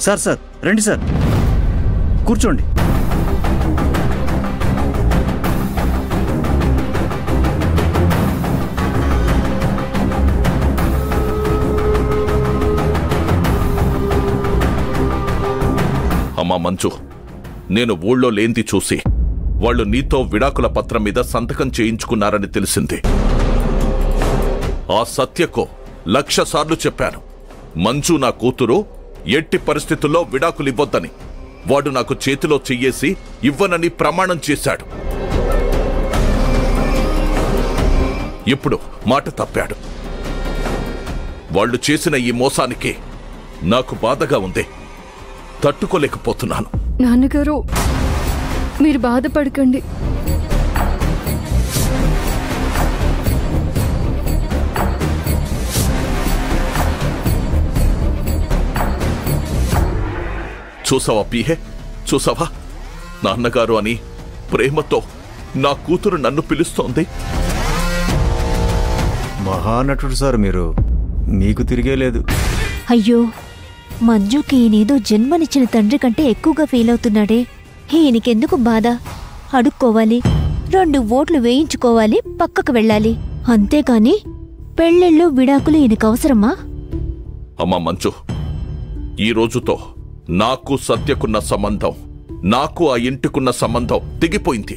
Sir sir రండి sir, కూర్చోండి. అమ్మా మంచు, నేను ఊళ్ళో లేంది చూసి వాళ్ళు నీతో విడాకుల పత్రం మీద సంతకం చేయించుకున్నారని తెలిసింది. ఆ సత్యకు 1,00,000 సార్లు చెప్పాను, మంజు నా కూతురు, ఎట్టి పరిస్థితుల్లో విడాకులివ్వొద్దని. వాడు నాకు చేతిలో చెయ్యేసి ఇవ్వనని ప్రమాణం చేశాడు. ఇప్పుడు మాట తప్పాడు. వాళ్ళు చేసిన ఈ మోసానికి నాకు బాధగా ఉంది, తట్టుకోలేకపోతున్నాను. నాన్నగారు, మీరు బాధపడకండి. చూసావా పీహే, చూసావా? నాన్నగారు అని ప్రేమతో నా కూతురు నన్ను పిలుస్తోంది. మహానటుడు సార్ మీరు, మీకు తిరిగే లేదు. అయ్యో, మంజుకి ఈయనేదో జన్మనిచ్చిన తండ్రి కంటే ఎక్కువగా ఫీల్ అవుతున్నాడే. ఈయనకెందుకు బాధ? అడుక్కోవాలి, 2 ఓట్లు వేయించుకోవాలి, పక్కకు వెళ్ళాలి. అంతేకాని పెళ్ళిళ్ళు విడాకులు ఈయనకు అవసరమా? అమ్మా మంచు, ఈ రోజుతో నాకు సత్యకున్న సంబంధం, నాకు ఆ ఇంటికున్న సంబంధం తెగిపోయింది.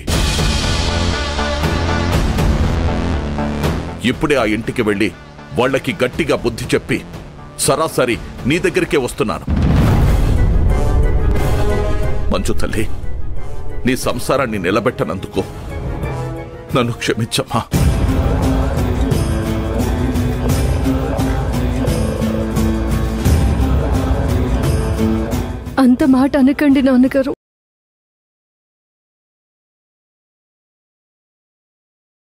ఇప్పుడే ఆ ఇంటికి వెళ్ళి వాళ్ళకి గట్టిగా బుద్ధి చెప్పి సరాసరి నీ దగ్గరికే వస్తున్నాను. మంచు తల్లి, నీ సంసారాన్ని నిలబెట్టనందుకు నన్ను క్షమించమ్మా. అంత మాట అనకండి నాన్నగారు.